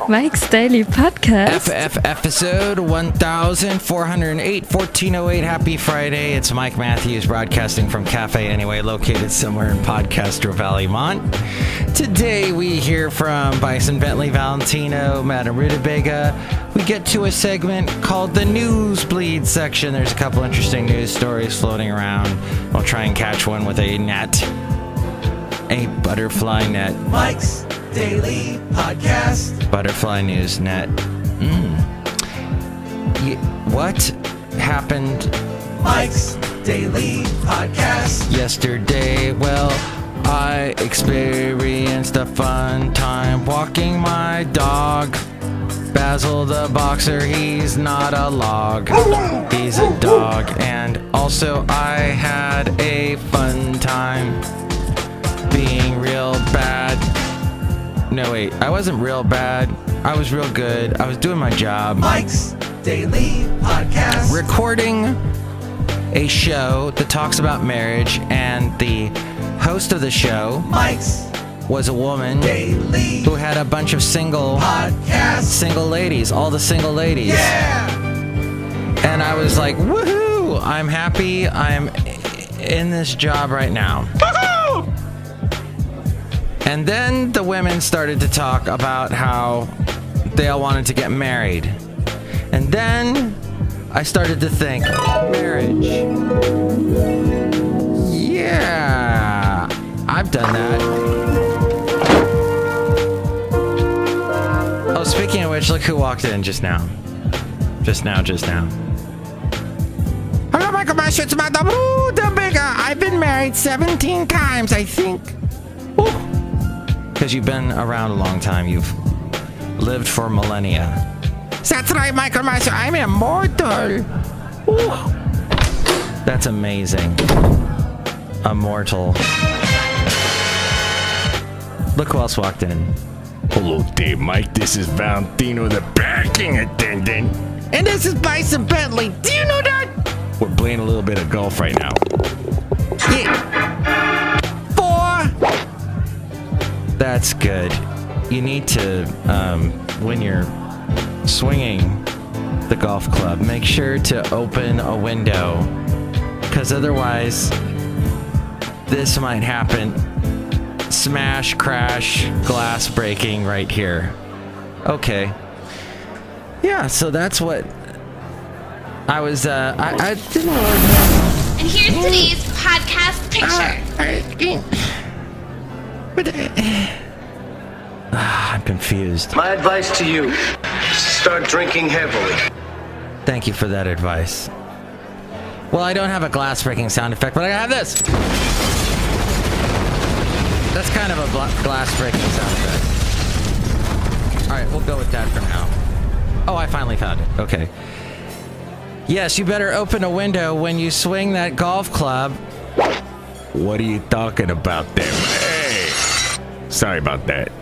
Mike's Daily Podcast. FF episode 1408, 1408. Happy Friday. It's Mike Matthews broadcasting from Café Anyway, located somewhere in Podcaster Valley, Mont. Today we hear from Bison Bentley, Valentino, Madame Rootabega. We get to a segment called the Newsbleed section. There's a couple interesting news stories floating around. We'll try and catch one with a net. A butterfly net. Mike's Daily Podcast. Butterfly News Net. What happened? Mike's Daily Podcast. Yesterday, well, I experienced a fun time walking my dog. Basil the boxer, he's not a log. He's a dog. And also I had a fun time being real bad. No, wait, I wasn't real bad. I was real good. I was doing my job. Mike's Daily Podcast. Recording a show that talks about marriage, and the host of the show, Mike's was a woman Daily who had a bunch of single ladies, all the single ladies. Yeah! And I was like, woohoo! I'm happy. I'm in this job right now. And then the women started to talk about how they all wanted to get married. And then I started to think, marriage. Yeah, I've done that. Oh, speaking of which, look who walked in just now. Just now. Hello, Michael Mash, it's Madame Rootabega. I've been married 17 times, I think. Because you've been around a long time. You've lived for millennia. That's right, Michael Master. I'm immortal. Ooh. That's amazing. Immortal. Look who else walked in. Hello there, Mike. This is Valentino, the parking attendant. And this is Bison Bentley. Do you know that? We're playing a little bit of golf right now. Yeah. That's good. You need to, when you're swinging the golf club, make sure to open a window, because otherwise this might happen. Smash, crash, glass breaking right here. Okay. Yeah, so that's what I was, I didn't really know. And here's today's podcast picture. I'm confused. My advice to you is to start drinking heavily. Thank you for that advice. Well, I don't have a glass breaking sound effect, but I have this. That's kind of a glass breaking sound effect. All right, we'll go with that for now. Oh, I finally found it. Okay. Yes, you better open a window when you swing that golf club. What are you talking about there? Hey! Sorry about that.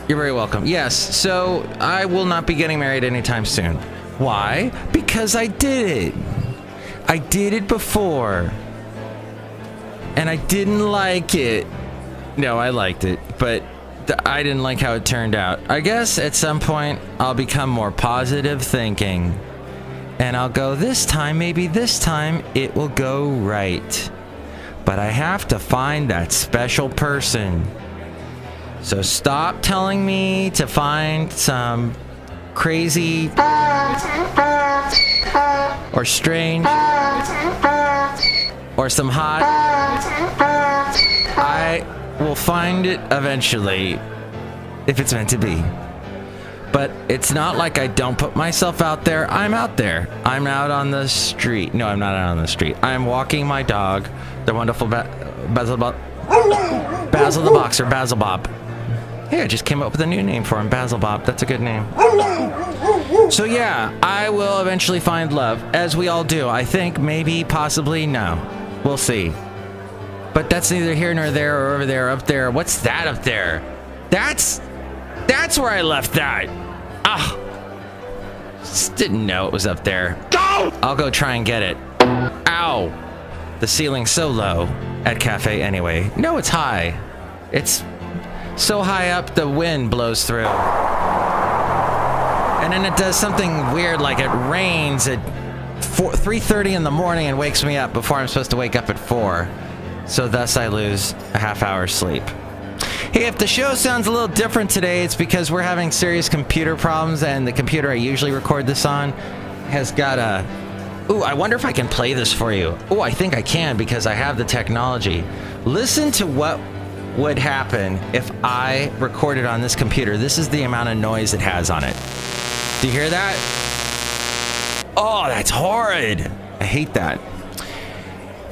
You're very welcome. Yes, so I will not be getting married anytime soon. Why? Because I did it. I did it before. And I didn't like it. No, I liked it, but I didn't like how it turned out. I guess at some point I'll become more positive thinking. And I'll go, maybe this time it will go right. But I have to find that special person. So stop telling me to find some crazy or strange or some hot. I will find it eventually if it's meant to be. But it's not like I don't put myself out there. I'm out there. I'm out on the street. No, I'm not out on the street. I'm walking my dog, the wonderful Basil the Boxer, Basil Bob. Hey, I just came up with a new name for him, Basil Bob. That's a good name. So yeah, I will eventually find love, as we all do. I think, maybe, possibly, no. We'll see. But that's neither here nor there or over there, up there. What's that up there? That's where I left that. Ah. Just didn't know it was up there. Go! I'll go try and get it. Ow. The ceiling's so low at Café Anyway. No, it's high. It's so high up the wind blows through. And then it does something weird, like it rains at 3:30 in the morning and wakes me up before I'm supposed to wake up at 4. So thus I lose a half hour's sleep. Hey, if the show sounds a little different today, it's because we're having serious computer problems, and the computer I usually record this on has got a... Ooh, I wonder if I can play this for you. Ooh, I think I can because I have the technology. Listen to what would happen if I recorded on this computer. This is the amount of noise it has on it. Do you hear that? Oh, that's horrid. I hate that.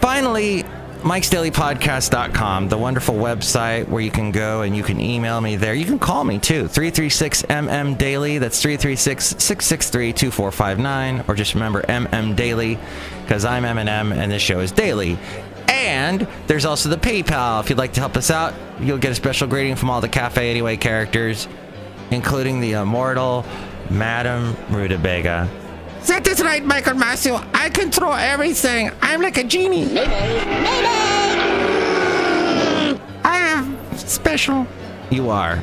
Finally, Mike'sDailyPodcast.com, the wonderful website where you can go and you can email me there. You can call me too, 336-MM Daily. That's 336-663-2459. Or just remember MM Daily, because I'm Eminem and this show is daily. And there's also the PayPal. If you'd like to help us out, you'll get a special greeting from all the Café Anyway characters, including the immortal Madame Rootabega. That is right, Michael Matthew. I control everything. I'm like a genie. I am special. You are.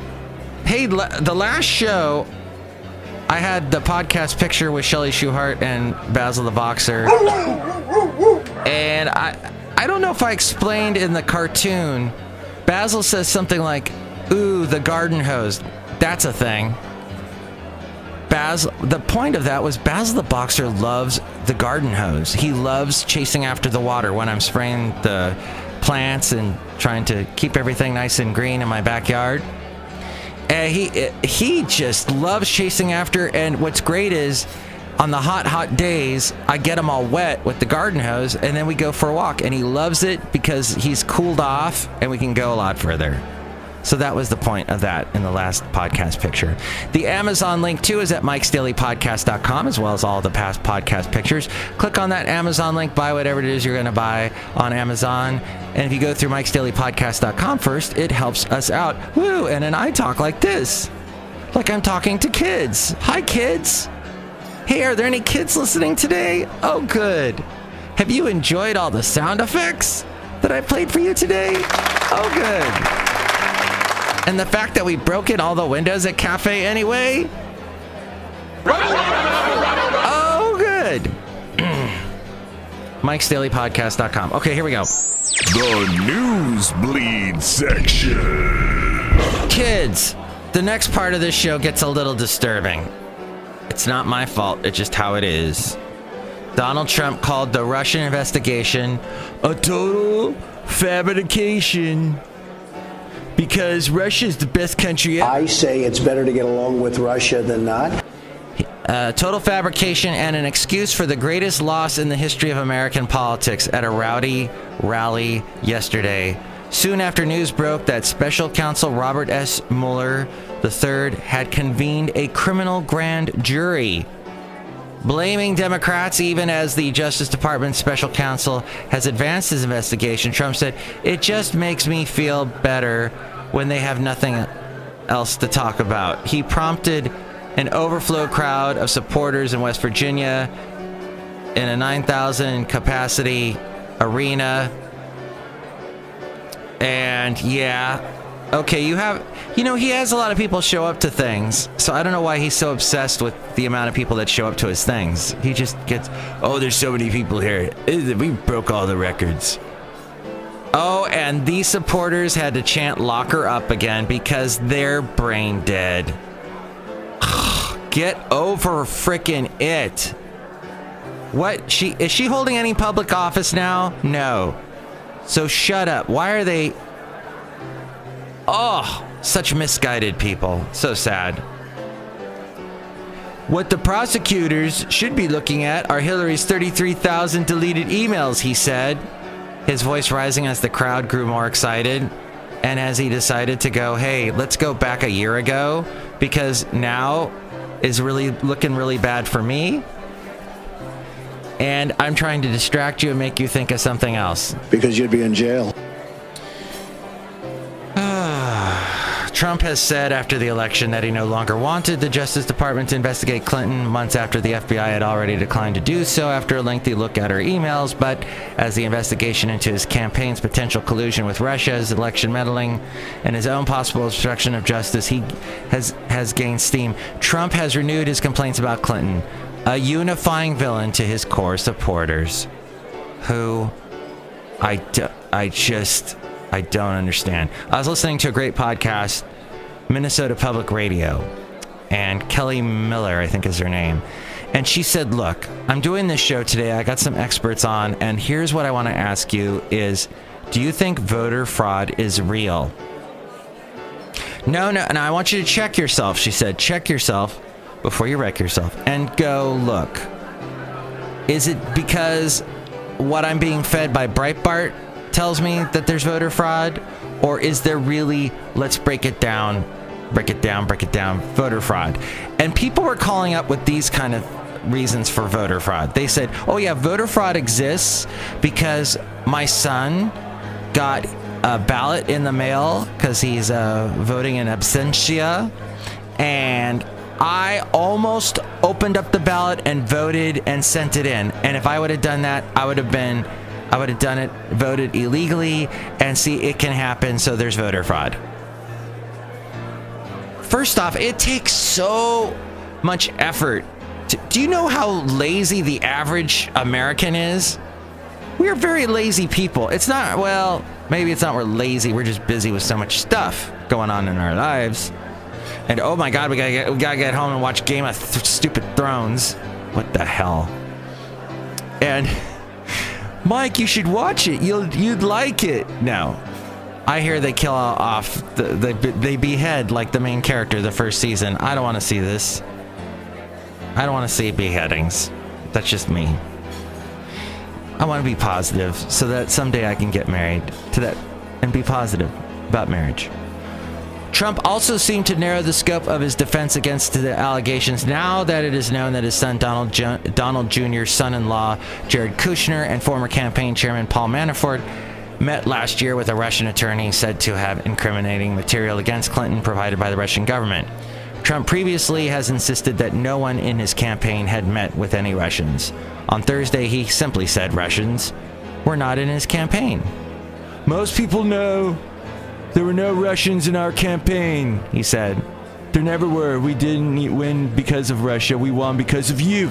Hey, the last show, I had the podcast picture with Chely Shoehart and Basil the Boxer. And I don't know if I explained in the cartoon. Basil says something like, ooh, the garden hose. That's a thing. The point of that was Basil the Boxer loves the garden hose. He loves chasing after the water when I'm spraying the plants and trying to keep everything nice and green in my backyard. And he just loves chasing after. And what's great is on the hot days, I get him all wet with the garden hose, and then we go for a walk. And he loves it because he's cooled off and we can go a lot further. So that was the point of that in the last podcast picture. The Amazon link, too, is at Mike'sDailyPodcast.com, as well as all the past podcast pictures. Click on that Amazon link, buy whatever it is you're going to buy on Amazon. And if you go through Mike'sDailyPodcast.com first, it helps us out. Woo! And then I talk like this, like I'm talking to kids. Hi, kids. Hey, are there any kids listening today? Oh, good. Have you enjoyed all the sound effects that I played for you today? Oh, good. And the fact that we broke in all the windows at Café Anyway? Oh, good. Mike'sDailyPodcast.com. Okay, here we go. The Newsbleed section. Kids, the next part of this show gets a little disturbing. It's not my fault, it's just how it is. Donald Trump called the Russian investigation a total fabrication. Because Russia's the best country ever. I say it's better to get along with Russia than not. Total fabrication and an excuse for the greatest loss in the history of American politics at a rowdy rally yesterday. Soon after news broke that Special Counsel Robert S. Mueller III had convened a criminal grand jury. Blaming Democrats, even as the Justice Department's special counsel has advanced his investigation, Trump said, "It just makes me feel better when they have nothing else to talk about." He prompted an overflow crowd of supporters in West Virginia in a 9,000 capacity arena. And yeah, okay, he has a lot of people show up to things, so I don't know why he's so obsessed with the amount of people that show up to his things. He just gets, oh, there's so many people here. We broke all the records. Oh, and these supporters had to chant "lock her up" again because they're brain dead. Get over frickin' it. What? Is she holding any public office now? No. So shut up. Why are they... Oh, such misguided people. So sad. What the prosecutors should be looking at are Hillary's 33,000 deleted emails, he said, his voice rising as the crowd grew more excited. And as he decided to go, hey, let's go back a year ago, because now is really looking really bad for me. And I'm trying to distract you and make you think of something else. Because you'd be in jail. Trump has said after the election that he no longer wanted the Justice Department to investigate Clinton, months after the FBI had already declined to do so after a lengthy look at her emails. But as the investigation into his campaign's potential collusion with Russia, his election meddling, and his own possible obstruction of justice, he has gained steam. Trump has renewed his complaints about Clinton, a unifying villain to his core supporters, who I don't understand. I was listening to a great podcast, Minnesota Public Radio, and Kelly Mueller, I think is her name. And she said, look, I'm doing this show today. I got some experts on, and here's what I want to ask you is, do you think voter fraud is real? No, and I want you to check yourself. She said, check yourself before you wreck yourself and go look. Is it because what I'm being fed by Breitbart tells me that there's voter fraud, or is there really, let's break it down, voter fraud? And people were calling up with these kind of reasons for voter fraud. They said, oh yeah, voter fraud exists because my son got a ballot in the mail because he's voting in absentia, and I almost opened up the ballot and voted and sent it in. And if I would have done that, I would have done it, voted illegally, and see, it can happen, so there's voter fraud. First off, it takes so much effort. Do you know how lazy the average American is? We are very lazy people. It's not, well, maybe it's not we're lazy, we're just busy with so much stuff going on in our lives. And oh my God, we gotta get home and watch Game of Stupid Thrones. What the hell? And Mike, you should watch it. You'd like it. No, I hear they kill off. They behead like the main character the first season. I don't want to see this. I don't want to see beheadings. That's just me. I want to be positive so that someday I can get married to that and be positive about marriage. Trump also seemed to narrow the scope of his defense against the allegations now that it is known that his son Donald Jr.'s son-in-law Jared Kushner and former campaign chairman Paul Manafort met last year with a Russian attorney said to have incriminating material against Clinton provided by the Russian government. Trump previously has insisted that no one in his campaign had met with any Russians. On Thursday, he simply said Russians were not in his campaign. Most people know there were no Russians in our campaign, he said. There never were. We didn't win because of Russia. We won because of you.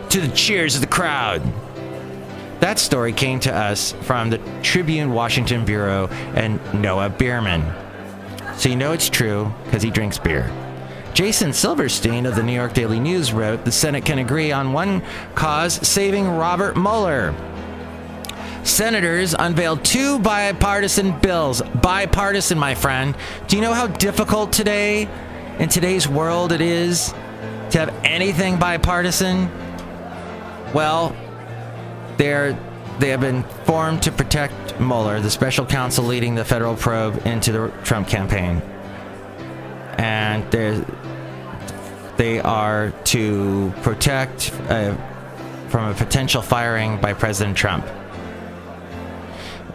To the cheers of the crowd. That story came to us from the Tribune Washington Bureau and Noah Bierman. So you know it's true because he drinks beer. Jason Silverstein of the New York Daily News wrote, the Senate can agree on one cause, saving Robert Mueller. Senators unveiled two bipartisan bills. Bipartisan, my friend. Do you know how difficult today, in today's world, it is to have anything bipartisan? Well, they have been formed to protect Mueller, the special counsel leading the federal probe into the Trump campaign. And they are to protect from a potential firing by President Trump.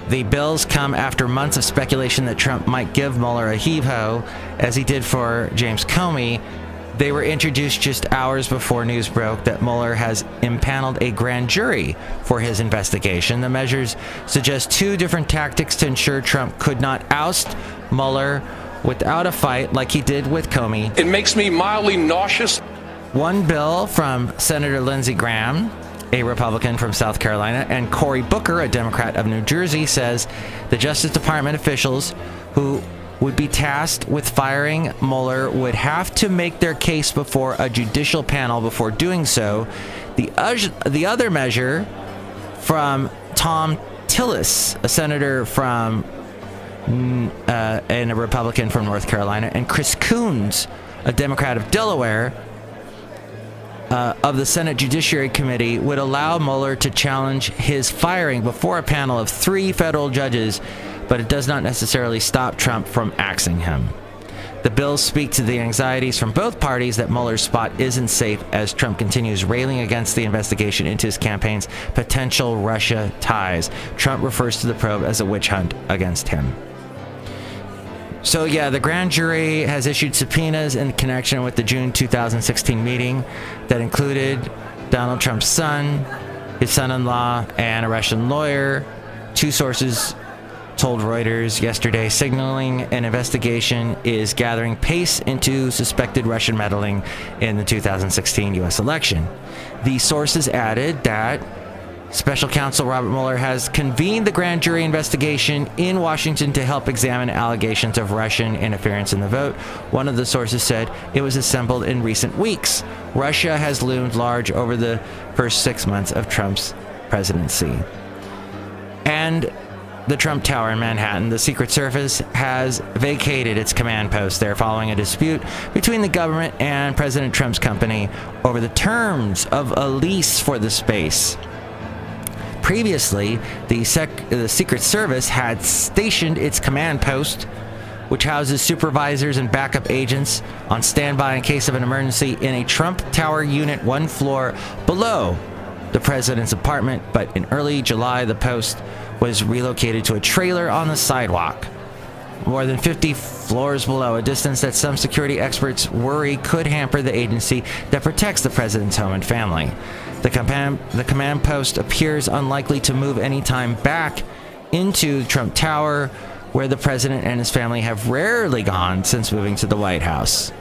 The bills come after months of speculation that Trump might give Mueller a heave-ho, as he did for James Comey. They were introduced just hours before news broke that Mueller has impaneled a grand jury for his investigation. The measures suggest two different tactics to ensure Trump could not oust Mueller without a fight like he did with Comey. It makes me mildly nauseous. One bill from Senator Lindsey Graham, a Republican from South Carolina, and Cory Booker, a Democrat of New Jersey, says the Justice Department officials who would be tasked with firing Mueller would have to make their case before a judicial panel before doing so. The other measure from Tom Tillis, a senator from and a Republican from North Carolina, and Chris Coons, a Democrat of Delaware, of the Senate Judiciary Committee, would allow Mueller to challenge his firing before a panel of 3 federal judges, but it does not necessarily stop Trump from axing him. The bills speak to the anxieties from both parties that Mueller's spot isn't safe as Trump continues railing against the investigation into his campaign's potential Russia ties. Trump refers to the probe as a witch hunt against him. So yeah, the grand jury has issued subpoenas in connection with the June 2016 meeting that included Donald Trump's son, his son-in-law, and a Russian lawyer. Two sources told Reuters yesterday, signaling an investigation is gathering pace into suspected Russian meddling in the 2016 U.S. election. The sources added that Special Counsel Robert Mueller has convened the grand jury investigation in Washington to help examine allegations of Russian interference in the vote. One of the sources said it was assembled in recent weeks. Russia has loomed large over the first 6 months of Trump's presidency. And the Trump Tower in Manhattan, the Secret Service has vacated its command post there following a dispute between the government and President Trump's company over the terms of a lease for the space. Previously, the Secret Service had stationed its command post, which houses supervisors and backup agents on standby in case of an emergency, in a Trump Tower unit 1 floor below the president's apartment. But in early July, the post was relocated to a trailer on the sidewalk, more than 50 floors below, a distance that some security experts worry could hamper the agency that protects the president's home and family. The command post appears unlikely to move anytime back into Trump Tower, where the president and his family have rarely gone since moving to the White House.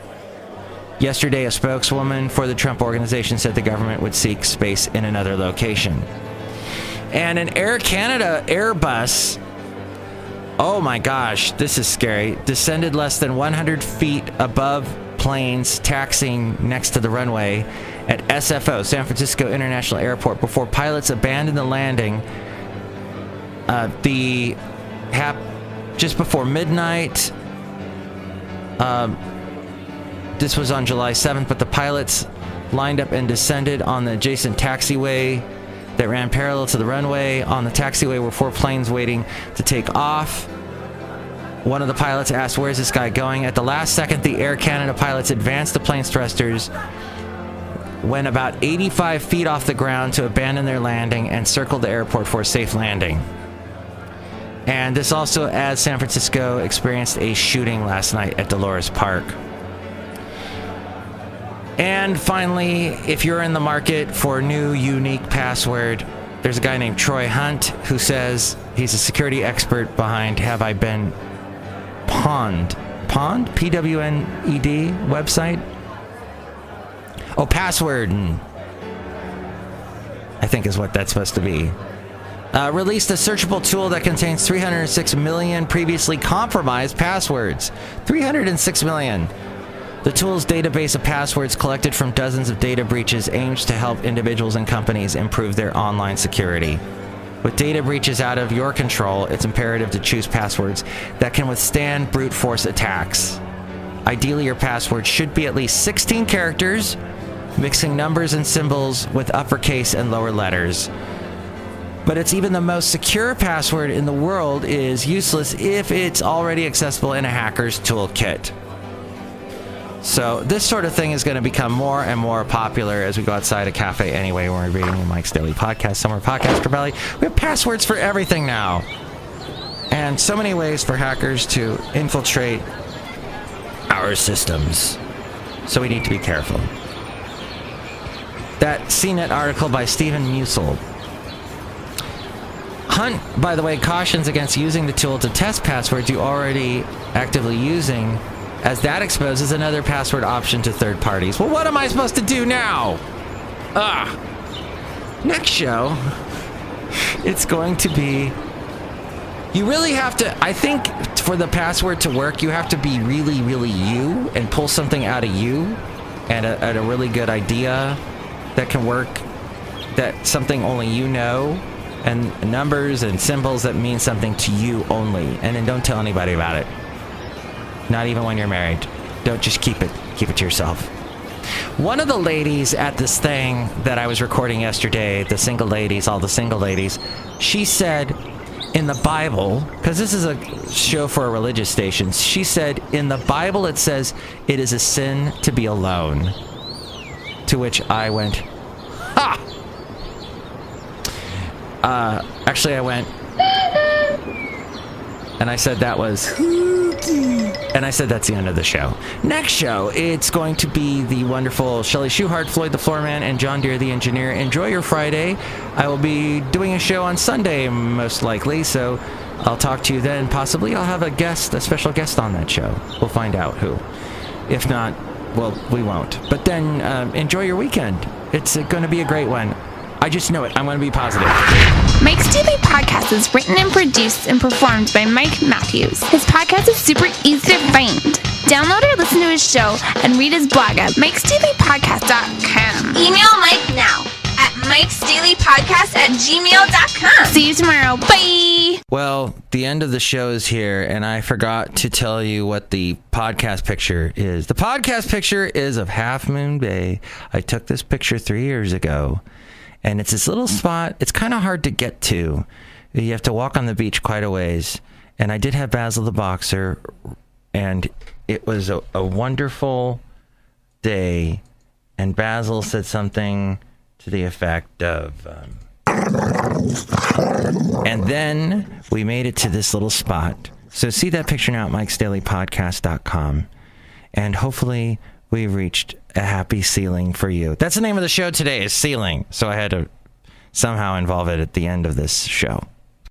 Yesterday, a spokeswoman for the Trump Organization said the government would seek space in another location. And an Air Canada Airbus, oh my gosh, this is scary, descended less than 100 feet above planes taxiing next to the runway at SFO, San Francisco International Airport, before pilots abandoned the landing just before midnight. This was on July 7th, but the pilots lined up and descended on the adjacent taxiway that ran parallel to the runway. On the taxiway were 4 planes waiting to take off. One of the pilots asked, "Where's this guy going?" At the last second, the Air Canada pilots advanced the plane's thrusters, went about 85 feet off the ground to abandon their landing, and circled the airport for a safe landing. And this also as San Francisco experienced a shooting last night at Dolores Park. And finally, if you're in the market for a new unique password, there's a guy named Troy Hunt who says he's a security expert behind Have I Been Pwned? P-W-N-E-D website? Oh, Password, I think is what that's supposed to be. Released a searchable tool that contains 306 million previously compromised passwords. 306 million. The tool's database of passwords collected from dozens of data breaches aims to help individuals and companies improve their online security. With data breaches out of your control, it's imperative to choose passwords that can withstand brute force attacks. Ideally, your password should be at least 16 characters, mixing numbers and symbols with uppercase and lower letters. But it's even the most secure password in the world is useless if it's already accessible in a hacker's toolkit. So this sort of thing is going to become more and more popular as we go outside of Café Anyway, when we're reading Mike's Daily Podcast, Summer Podcast Valley. We have passwords for everything now. And so many ways for hackers to infiltrate our systems. So we need to be careful. That CNET article by Stephen Musil. Hunt, by the way, cautions against using the tool to test passwords you already actively using, as that exposes another password option to third parties. Well, what am I supposed to do now? Next show, it's going to be... You really have to... I think for the password to work, you have to be really, really you and pull something out of you and a really good idea that can work, that something only you know, and numbers and symbols that mean something to you only. And then don't tell anybody about it. Not even when you're married. Don't just keep it to yourself. One of the ladies at this thing that I was recording yesterday, the single ladies, all the single ladies, she said in the Bible, because this is a show for a religious station, she said in the Bible it says it is a sin to be alone. To which I went, ha! Actually I went, and I said that was... And I said that's the end of the show. Next show, it's going to be the wonderful Chely Shoehart, Floyd the Floorman, and John Deere the Engineer. Enjoy your Friday. I will be doing a show on Sunday, most likely, so I'll talk to you then. Possibly I'll have a special guest on that show. We'll find out who. If not, well, we won't. But then enjoy your weekend. It's going to be a great one. I just know it. I'm going to be positive. Mike's Daily Podcast is written and produced and performed by Mike Matthews. His podcast is super easy to find. Download or listen to his show and read his blog at mikesdailypodcast.com. Email Mike now at mikesdailypodcast@gmail.com. See you tomorrow. Bye! Well, the end of the show is here, and I forgot to tell you what the podcast picture is. The podcast picture is of Half Moon Bay. I took this picture 3 years ago. And it's this little spot. It's kind of hard to get to. You have to walk on the beach quite a ways. And I did have Basil the Boxer. And it was a wonderful day. And Basil said something to the effect of... and then we made it to this little spot. So see that picture now at mikesdailypodcast.com. And hopefully... we reached a happy ceiling for you. That's the name of the show today, is Ceiling. So I had to somehow involve it at the end of this show.